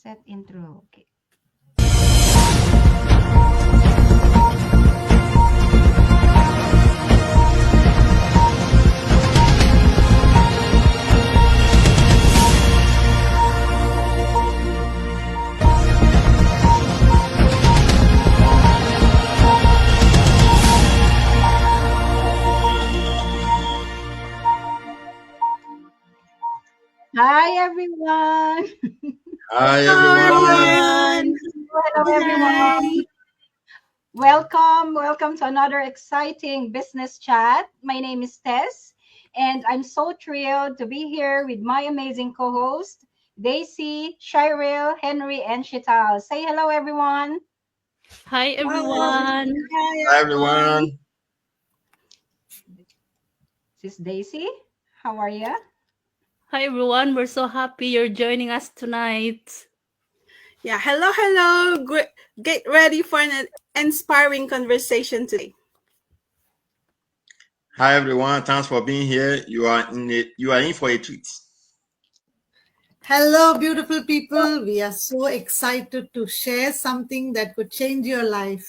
Set intro. Okay. Hi everyone. Hi Hello, everyone. everyone. Hello everyone. Hi. Welcome to another exciting business chat. My name is Tess, and I'm so thrilled to be here with my amazing co-host, Daisy, Shirel, Henry, and Shital. Say hello everyone. Hi Hi. everyone. Hi, Hi everyone. everyone. This is Daisy. How are you? Hi everyone. We're so happy you're joining us tonight. Yeah, hello. Get ready for an inspiring conversation today. Hi everyone. Thanks for being here. You are in for a treat. Hello, beautiful people. We are so excited to share something that could change your life.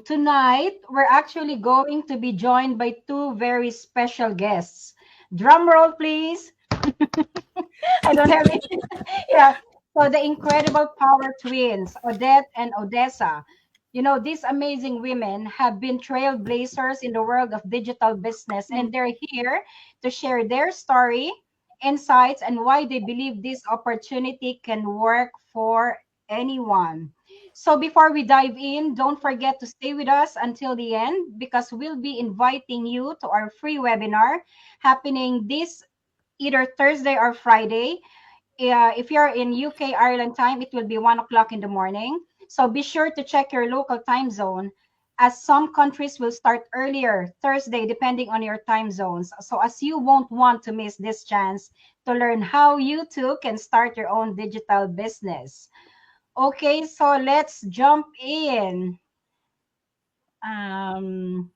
Tonight, we're actually going to be joined by two very special guests. Drum roll, please. I don't have it. Yeah. So the incredible power twins, Odette and Odessa. You know, these amazing women have been trailblazers in the world of digital business, and they're here to share their story, insights, and why they believe this opportunity can work for anyone. So before we dive in, don't forget to stay with us until the end because we'll be inviting you to our free webinar happening this either Thursday or Friday. If you're in UK Ireland time, it will be 1 o'clock in the morning. So be sure to check your local time zone, as some countries will start earlier Thursday depending on your time zones. So as you won't want to miss this chance to learn how you too can start your own digital business. Okay, so let's jump in. Um,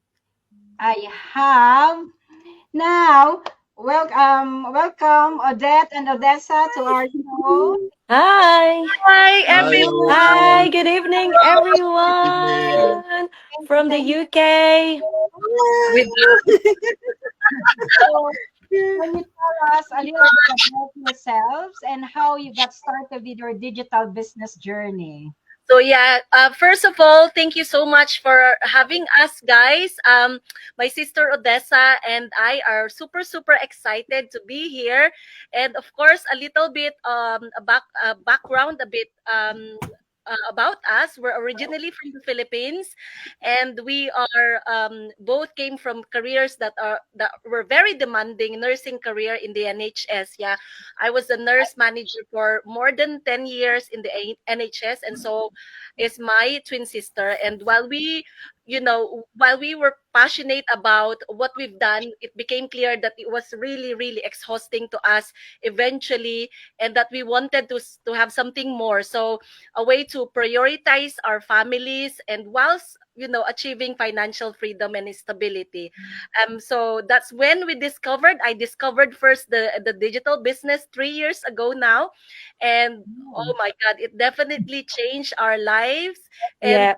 I have now, welcome Odette and Odessa to our show. Hi. Hi, Hi everyone. Hi. everyone. Good evening, Good evening. everyone. Thank you, From the thank you. UK. With So, can you tell us a little bit about yourselves and how you got started with your digital business journey? First of all, thank you so much for having us, guys. My sister Odessa and I are super excited to be here, and of course, a little bit a background, a bit about us. We're originally from the Philippines, and we are both came from careers that were very demanding nursing career in the NHS. Yeah, I was a nurse manager for more than 10 years in the NHS, and so is my twin sister. And while we were passionate about what we've done, it became clear that it was really exhausting to us eventually, and that we wanted to have something more. So a way to prioritize our families, and whilst achieving financial freedom and stability. So that's when I discovered first the digital business 3 years ago now. And oh my god, it definitely changed our lives, and Yeah,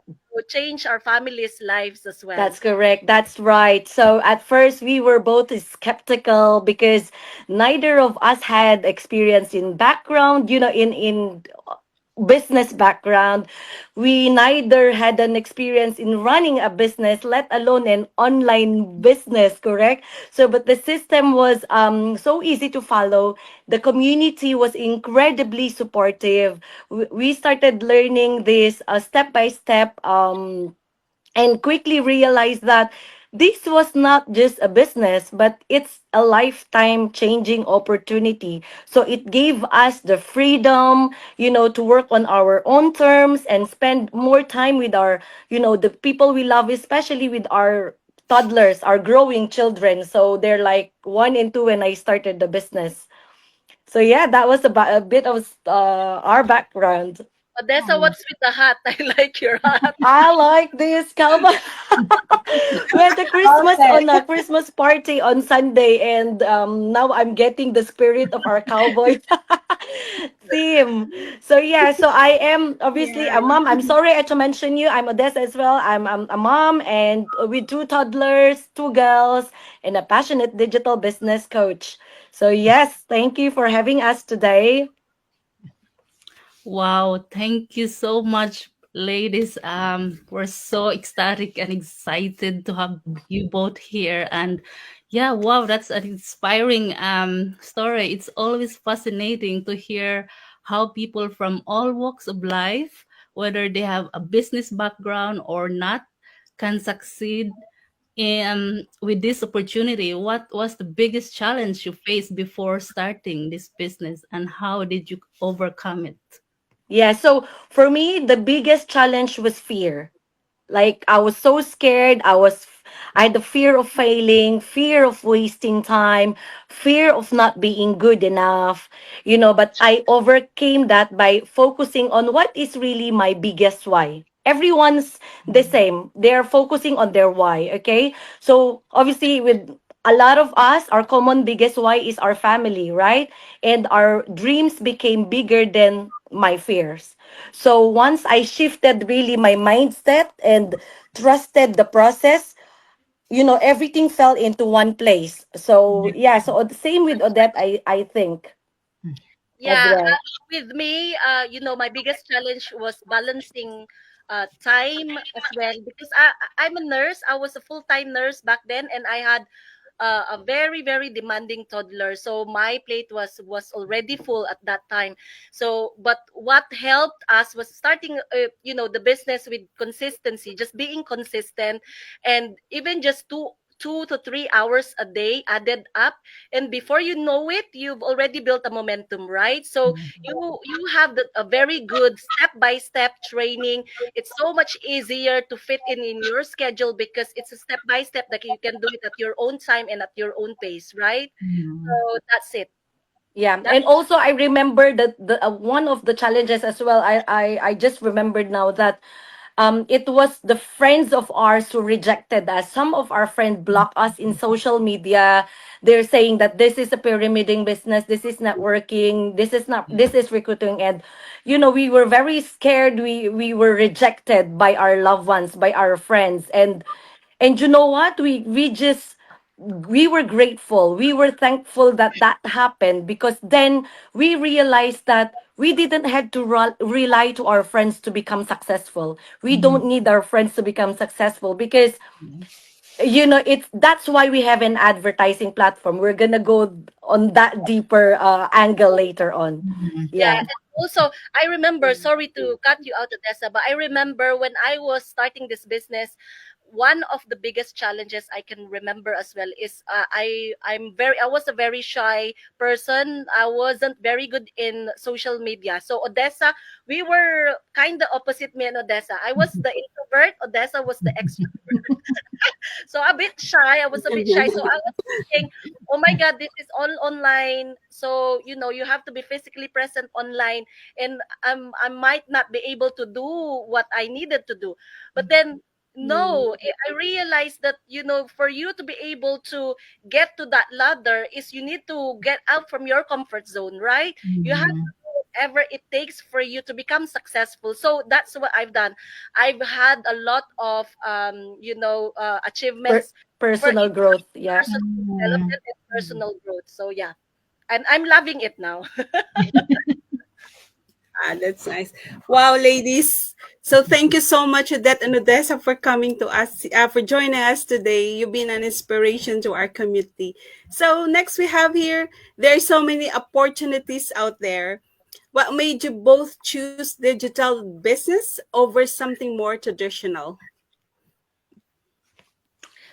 change our families' lives as well. that's correct. That's right. So at first we were both skeptical because neither of us had experience in background, in business background. We neither had an experience in running a business, let alone an online business, correct? So, but the system was so easy to follow. The community was incredibly supportive. We started learning this step by step. And quickly realized that this was not just a business, but it's a lifetime changing opportunity. So it gave us the freedom, to work on our own terms and spend more time with the people we love, especially with our toddlers, our growing children. So they're like 1 and 2 when I started the business. So yeah, that was about a bit of our background. Odessa, Oh, what's with the hat? I like your hat. I like this cowboy. We had the Christmas okay. on a Christmas party on Sunday, and now I'm getting the spirit of our cowboy. Theme. So yeah, so I am obviously Yeah. a mom. I'm sorry I to mention you. I'm Odessa as well. I'm a mom and with two toddlers, two girls, and a passionate digital business coach. So yes, thank you for having us today. Wow, thank you so much, ladies. We're so ecstatic and excited to have you both here. And yeah, wow, that's an inspiring story. It's always fascinating to hear how people from all walks of life, whether they have a business background or not, can succeed with this opportunity. What was the biggest challenge you faced before starting this business, and how did you overcome it? Yeah, so for me, the biggest challenge was fear. Like I was so scared. I had the fear of failing, fear of wasting time, fear of not being good enough, but I overcame that by focusing on what is really my biggest why. Everyone's the same. They're focusing on their why, okay? So obviously with a lot of us, our common biggest why is our family, right? And our dreams became bigger than my fears. So once I shifted really my mindset and trusted the process, everything fell into one place. So yeah, so the same with Odette, I think as Yeah, well. with me, my biggest challenge was balancing time as well, because I'm a nurse. I was a full-time nurse back then, and I had a very very demanding toddler, so my plate was already full at that time. So but what helped us was starting the business with consistency, just being consistent, and even just 2 to 3 hours a day added up, and before you know it, you've already built a momentum, right? So you have a very good step by step training. It's so much easier to fit in your schedule, because it's a step by step that you can do it at your own time and at your own pace, right? So that's it. Yeah, That and also I remember that the one of the challenges as well. I just remembered now that it was the friends of ours who rejected us. Some of our friends block us in social media. They're saying that this is a pyramiding business, this is not working, this is recruiting, and we were very scared. We were rejected by our loved ones, by our friends, and you know what? We were grateful. We were thankful that that happened, because then we realized that we didn't have to rely to our friends to become successful. We don't need our friends to become successful, because it's that's why we have an advertising platform. We're gonna go on that deeper angle later on. Yeah, Yeah. and also I remember, sorry to cut you out, Odessa, but I remember when I was starting this business, one of the biggest challenges I can remember as well is I was a very shy person. I wasn't very good in social media. So Odessa, we were kind of opposite, me and Odessa. I was the introvert, Odessa was the extrovert. So a bit shy. I was a bit shy. So I was thinking, oh my God, this is all online. So, you have to be physically present online. And I might not be able to do what I needed to do. But then, no, I realized that, for you to be able to get to that ladder is you need to get out from your comfort zone, right? You have to do whatever it takes for you to become successful. So that's what I've done. I've had a lot of Per- achievements for personal in growth. Yeah. personal development and personal growth. So yeah, and I'm loving it now. That's nice. Wow, ladies. So thank you so much, Odette and Odessa, for coming to us, for joining us today. You've been an inspiration to our community. So next we have here, there are so many opportunities out there. What made you both choose digital business over something more traditional?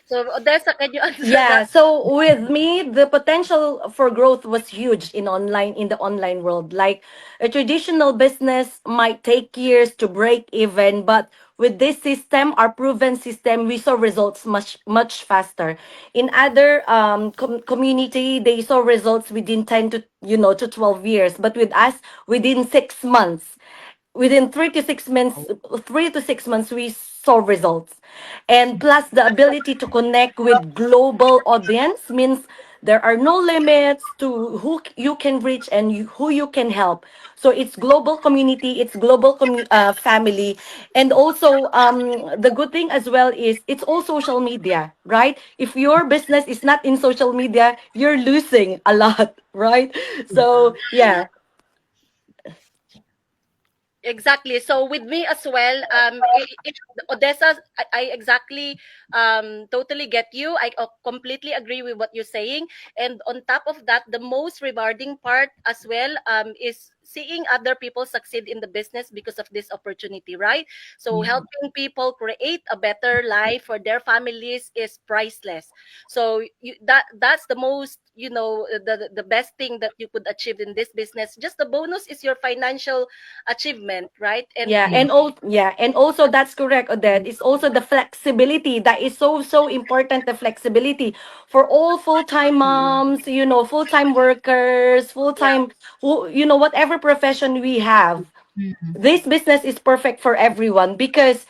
So Odessa, can you answer Yeah, that? so with me, the potential for growth was huge in the online world. Like a traditional business might take years to break even, but with this system, our proven system, we saw results much faster. In other community, they saw results within 10 to 12 years, but with us, within 6 months, within 3 to 6 months we saw results, and plus the ability to connect with global audience means There are no limits to who you can reach and who you can help. So it's global community, it's global family. And also, the good thing as well is it's all social media, right? If your business is not in social media, you're losing a lot, right? So yeah. Exactly. So with me as well, if Odessa, I exactly totally get you. I completely agree with what you're saying. And on top of that, the most rewarding part as well is seeing other people succeed in the business because of this opportunity, right? So helping people create a better life for their families is priceless. So that's the most, the best thing that you could achieve in this business. Just the bonus is your financial achievement, right? And Yeah, and also that's correct, Odette. It's also the flexibility that is so important. The flexibility for all full-time moms, full-time workers, yeah, full-time, whatever profession we have. This business is perfect for everyone because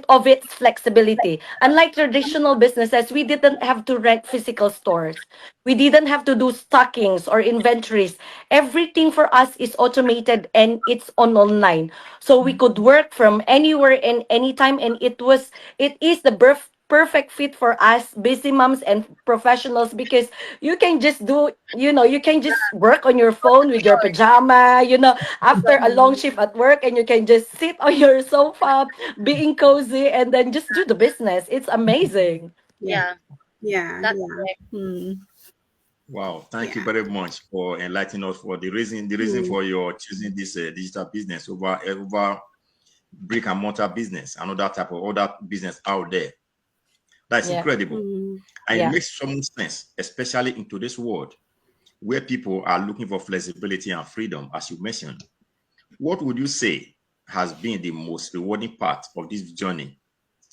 of its flexibility. Unlike traditional businesses, we didn't have to rent physical stores. We didn't have to do stockings or inventories. Everything for us is automated and it's on online. So we could work from anywhere and anytime, and it is the perfect fit for us busy moms and professionals, because you can just you can just work on your phone with your pajama, after a long shift at work, and you can just sit on your sofa being cozy and then just do the business. It's amazing. Yeah. yeah, Yeah. that's Yeah. correct. Mm. Wow, thank you Yeah. very much for enlightening us for the reason Mm. for your choosing this digital business over brick and mortar business, another type of other business out there. That's Yeah. incredible. Mm. And it Yeah. makes so much sense, especially in today's world where people are looking for flexibility and freedom, as you mentioned. What would you say has been the most rewarding part of this journey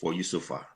for you so far?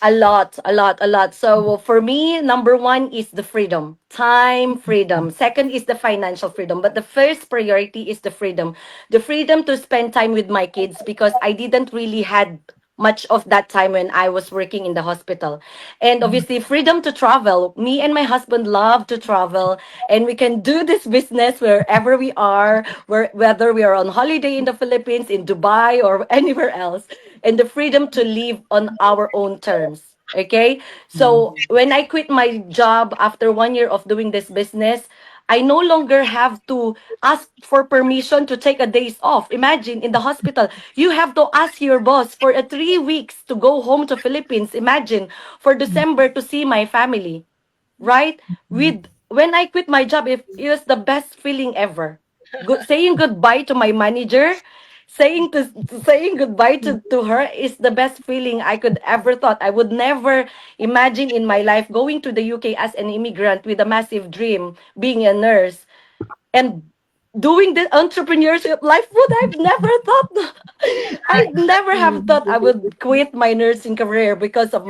A lot, a lot, a lot. So for me, number one is the freedom, time freedom. Second is the financial freedom. But the first priority is the freedom to spend time with my kids, because I didn't really had much of that time when I was working in the hospital. And obviously freedom to travel. Me and my husband love to travel, and we can do this business wherever we are, whether we are on holiday in the Philippines, in Dubai, or anywhere else, and the freedom to live on our own terms. Okay. So when I quit my job after 1 year of doing this business, I no longer have to ask for permission to take a days off. Imagine in the hospital, you have to ask your boss for 3 weeks to go home to Philippines. Imagine for December to see my family, right? With when I quit my job, it was the best feeling ever. Saying goodbye to my manager, saying goodbye to her is the best feeling I could ever thought. I would never imagine in my life going to the UK as an immigrant with a massive dream, being a nurse, and doing the entrepreneurship life. Would I've never thought. I never have thought I would quit my nursing career because of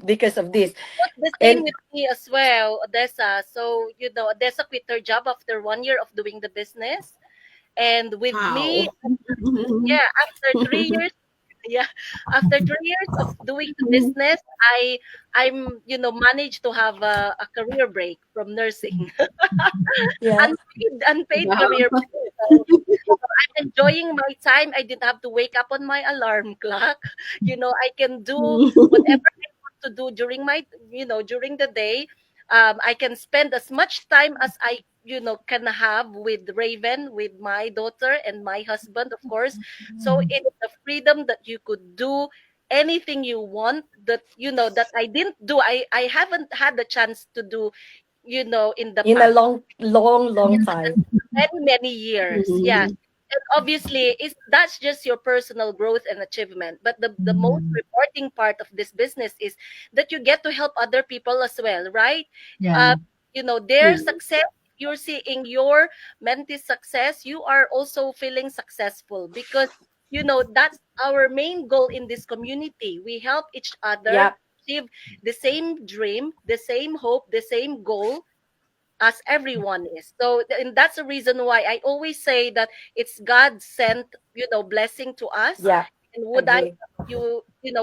because of this. That's the same And with me as well, Odessa. So, Odessa quit her job after 1 year of doing the business. And with me, Wow. yeah, after 3 years, yeah, after 3 years of doing the business, I'm managed to have a career break from nursing. yeah. Unpaid Wow. career break. So I'm enjoying my time. I didn't have to wake up on my alarm clock. I can do whatever I want to do during during the day. I can spend as much time as I can have with Raven, with my daughter and my husband, of course. So it's the freedom that you could do anything you want, that I didn't do. I haven't had the chance to do, in the In a past long time. many many years. Yeah. Mhm. And obviously that's just your personal growth and achievement, but the most rewarding part of this business is that you get to help other people as well, right? uh, their Mm. success, you're seeing your mentee's success, you are also feeling successful, because that's our main goal in this community. We help each other Yeah. achieve the same dream, the same hope, the same goal as everyone is. So, and that's the reason why I always say that it's God sent, blessing to us. Yeah. And would I Agree.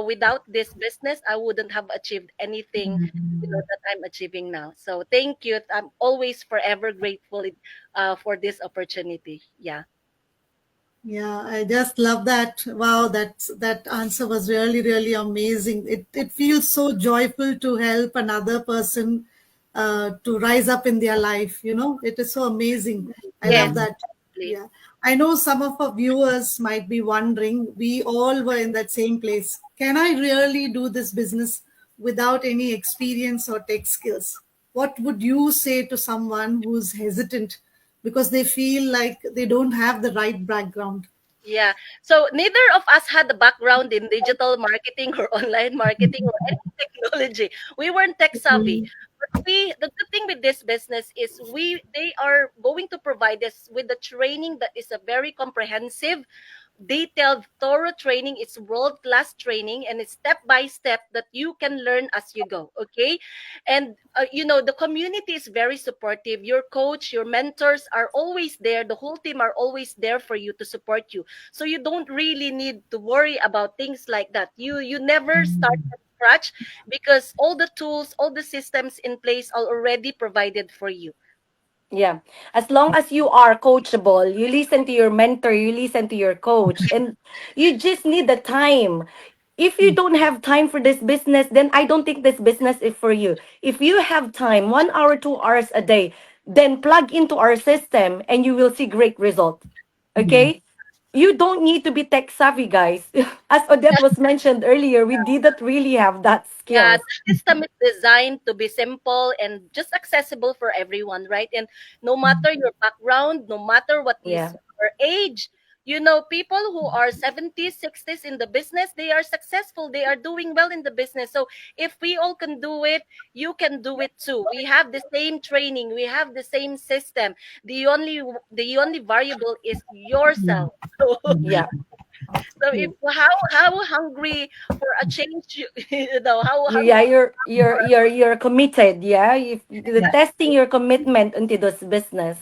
without this business, I wouldn't have achieved anything, that I'm achieving now. So thank you. I'm always forever grateful for this opportunity. Yeah. Yeah, I just love that. Wow, that answer was really, really amazing. It feels so joyful to help another person to rise up in their life. It is so amazing. I Yes, love that. please. Yeah, I know some of our viewers might be wondering. We all were in that same place. Can I really do this business without any experience or tech skills? What would you say to someone who's hesitant because they feel like they don't have the right background? Yeah. So neither of us had the background in digital marketing or online marketing or any technology. We weren't tech savvy. But the good thing with this business is they are going to provide us with the training that is a very comprehensive, detailed, thorough training. It's world class training, and it's step by step that you can learn as you go. Okay. And the community is very supportive. Your coach, your mentors are always there. The whole team are always there for you, to support you. So you don't really need to worry about things like that. You never start from scratch, because all the tools, all the systems in place are already provided for you. Yeah. As long as you are coachable, you listen to your mentor, you listen to your coach, and you just need the time. If you don't have time for this business, then I don't think this business is for you. If you have time, 1 hour, 2 hours a day, then plug into our system and you will see great results. Okay? You don't need to be tech savvy, guys. As Odette was mentioned earlier, we didn't really have that Yeah, skills. the system is designed to be simple and just accessible for everyone, right? And no matter your background, no matter what is Yeah. your age, people who are 70s, 60s in the business, they are successful. They are doing well in the business. So if we all can do it, you can do it too. We have the same training, we have the same system. The only variable is yourself. Yeah. So if how hungry for a change, how Yeah, hungry. you're committed. Yeah, if the testing your commitment into this business,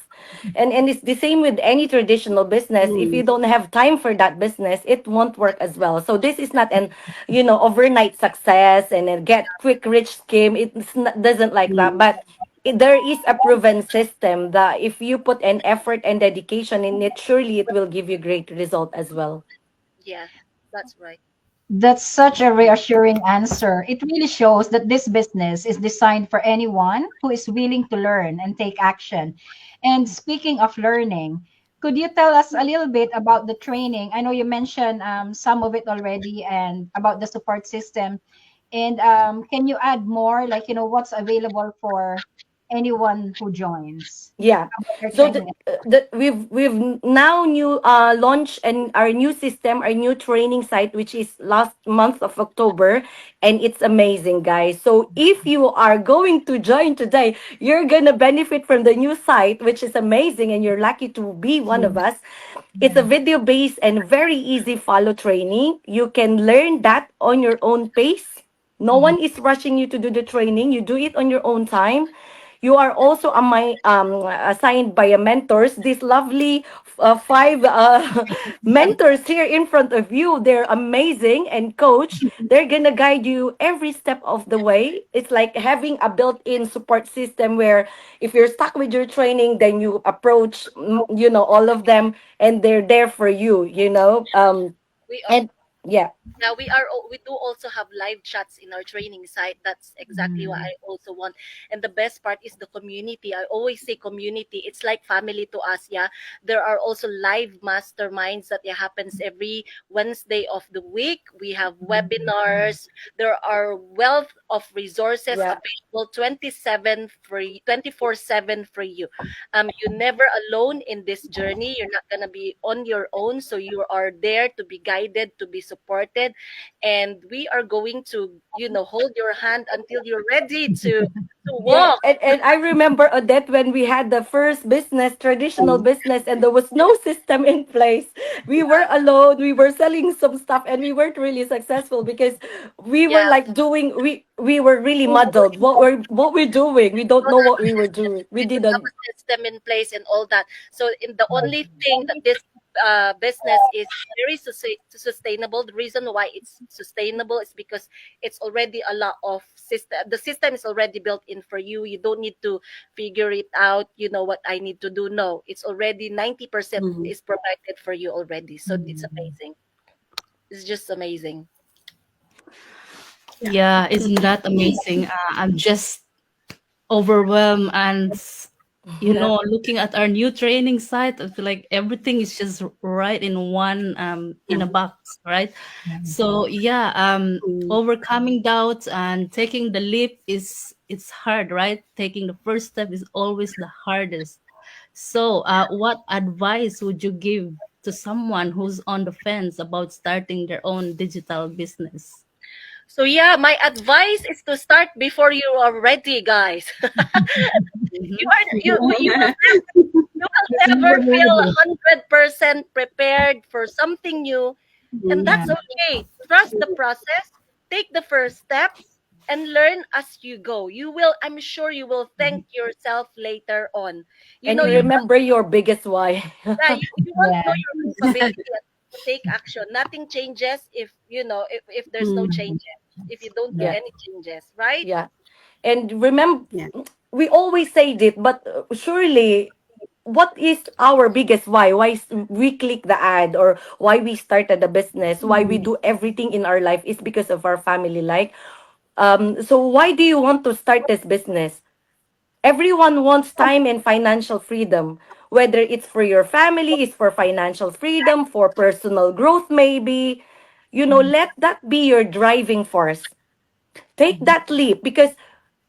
and it's the same with any traditional business. If you don't have time for that business, it won't work as well. So this is not an overnight success and a get quick rich scheme. It's not, doesn't like that, but. There is a proven system that if you put an effort and dedication in it, surely it will give you great result as well. Yeah, that's right. That's such a reassuring answer. It really shows that this business is designed for anyone who is willing to learn and take action. And speaking of learning, could you tell us a little bit about the training? I know you mentioned some of it already and about the support system. And can you add more, like, what's available for anyone who joins Yeah. about their So training? we've now new launched and our new system, our new training site, which is last month of October, and it's amazing, guys. So if you are going to join today, you're gonna benefit from the new site, which is amazing, and you're lucky to be one of us. It's a video based and very easy follow training. You can learn that on your own pace. No one is rushing you to do the training. You do it on your own time. You are also assigned by a mentors. These lovely five mentors here in front of you. They're amazing and coach. They're gonna guide you every step of the way. It's like having a built-in support system where if you're stuck with your training, then you approach, all of them, and they're there for you. We And yeah, Yeah, we do also have live chats in our training site. That's exactly what I also want. And the best part is the community. I always say community. It's like family to us. Yeah, there are also live masterminds that happens every Wednesday of the week. We have webinars. There are wealth of resources yeah. available 24/7 for you. You're never alone in this journey. You're not gonna be on your own. So you are there to be guided, to be supported, and we are going to hold your hand until you're ready to Yeah, walk. and I remember Odette when we had the first business, traditional business, and there was no system in place. We were alone. We were selling some stuff, and we weren't really successful because we were Yeah, like doing. We were really muddled. What we're doing? We don't know what we were doing. We we don't have didn't. a system in place and all that. So in the only thing that this business is very sustainable. The reason why it's sustainable is because it's already a lot of system. The system is already built in for you. You don't need to figure it out. You know what I need to do. No, it's already 90% is provided for you already. So it's amazing. It's just amazing. Yeah, isn't that amazing? I'm just overwhelmed and looking at our new training site, I feel like everything is just right in one in a box, right? So yeah, overcoming doubts and taking the leap it's hard, right? Taking the first step is always the hardest. So what advice would you give to someone who's on the fence about starting their own digital business? So yeah, my advice is to start before you are ready, guys. You will never feel 100% prepared for something new, and that's okay. Trust the process, take the first steps, and learn as you go. I'm sure you will thank yourself later on. You And know, you you remember your biggest why. you won't know your capability to take action. Nothing changes if there's no changes. If you don't do Yeah. any changes, right? Yeah. And remember, Yeah. we always say it, but surely, what is our biggest why? We click the ad, or why we started the business, why we do everything in our life is because of our family. Like, so why do you want to start this business? Everyone wants time and financial freedom, whether it's for your family, it's for financial freedom, for personal growth, maybe. Let that be your driving force. Take that leap, because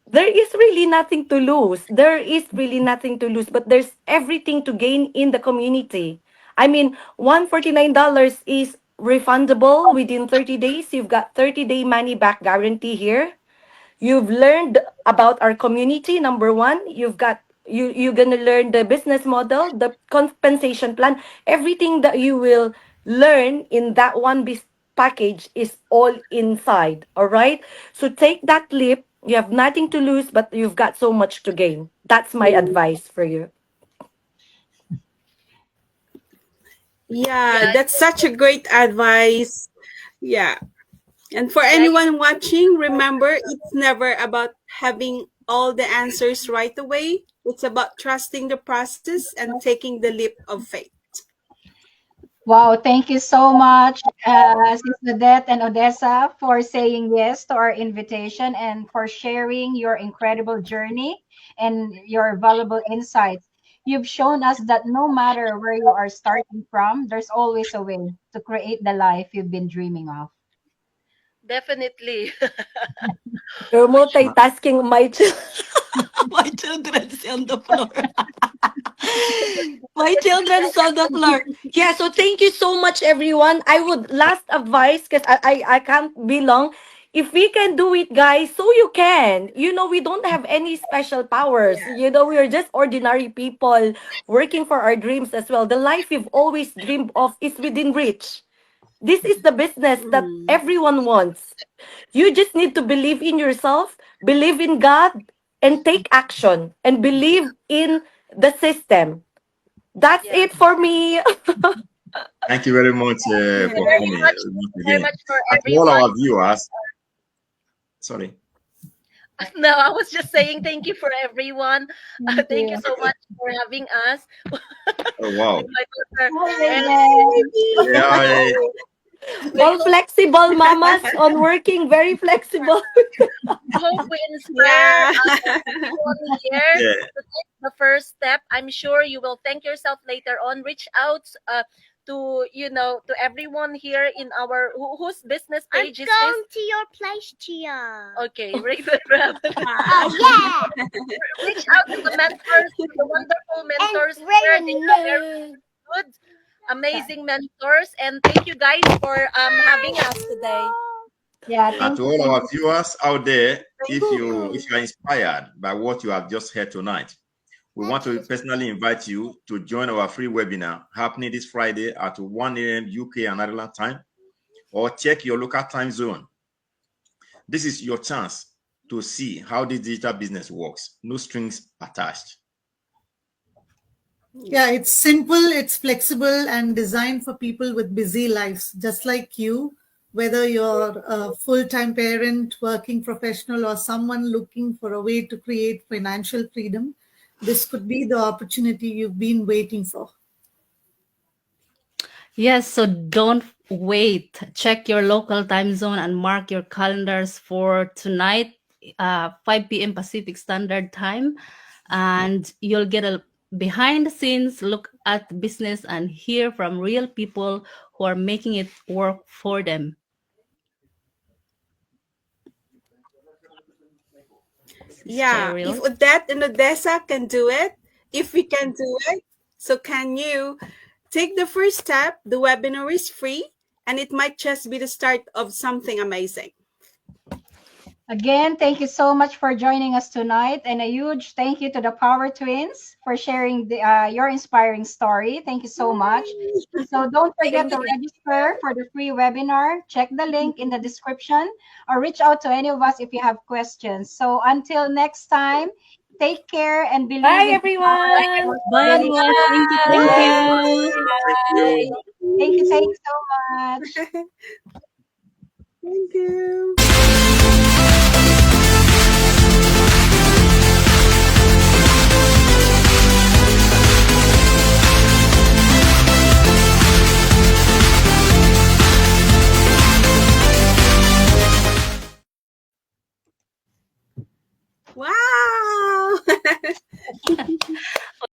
there is really nothing to lose. There is really nothing to lose, but there's everything to gain in the community. I mean, $149 is refundable within 30 days. You've got 30-day money back guarantee here. You've learned about our community, number one. You're gonna learn the business model, the compensation plan, everything that you will learn in that one package is all inside. All right. So take that leap. You have nothing to lose, but you've got so much to gain. That's my advice for you. Yeah, Yeah, that's such a great advice. Yeah. And for yeah, anyone watching, remember it's never about having all the answers right away. It's about trusting the process and taking the leap of faith. Wow, thank you so much, Sis Odette and Odessa, for saying yes to our invitation and for sharing your incredible journey and your valuable insights. You've shown us that no matter where you are starting from, there's always a way to create the life you've been dreaming of. definitely. You're multitasking, my children's on the floor. My children's on the floor. Yeah, so thank you so much, everyone. I would last advice, because I can't be long. If we can do it, guys, so you can. We don't have any special powers. We are just ordinary people working for our dreams as well. The life we've always dreamed of is within reach. This is the business that everyone wants. You just need to believe in yourself, believe in God, and take action, and believe in the system. That's Yeah. it for me. Thank you very much Yeah. for Very coming much, once very again. much for And to all everyone. our viewers, sorry. No, I was just saying thank you for everyone. Thank Thank you you. so much for having us Oh, wow. with my daughter. Hi, And Rachel. Yeah, we All hope flexible mamas on working, very flexible. we inspire Yeah. everyone here yeah. to take the first step. I'm sure you will thank yourself later on. Reach out to everyone here in our whose business I'm page is going this. to your place, Chia. Okay, ring the bell. Oh, yeah. Reach out to the mentors, to the wonderful mentors And here. They are very Raymond. good, amazing mentors, and thank you guys for having us today. Yeah, And thank to you. all Thank our you. viewers out there, if you are inspired by what you have just heard tonight, we want to personally invite you to join our free webinar happening this Friday at 1 a.m. UK and Ireland time, or check your local time zone. This is your chance to see how this digital business works. No strings attached. Yeah, it's simple, it's flexible, and designed for people with busy lives, just like you. Whether you're a full time parent, working professional, or someone looking for a way to create financial freedom, this could be the opportunity you've been waiting for. Yes, so don't wait. Check your local time zone and mark your calendars for tonight, 5 p.m. Pacific Standard Time. And you'll get a behind the scenes look at the business and hear from real people who are making it work for them. Yeah, Cheryl. if Odette and Odessa can do it, if we can do it, so can you. Take the first step. The webinar is free, and it might just be the start of something amazing. Again, thank you so much for joining us tonight, and a huge thank you to the Power Twins for sharing your inspiring story. Thank you so much. So don't forget to register for the free webinar. Check the link in the description or reach out to any of us if you have questions. So until next time, take care and believe Bye, in everyone. Bye, everyone. Thank you. Thank you. Thank you. Thank you. Thank you so much. Thank you. Wow.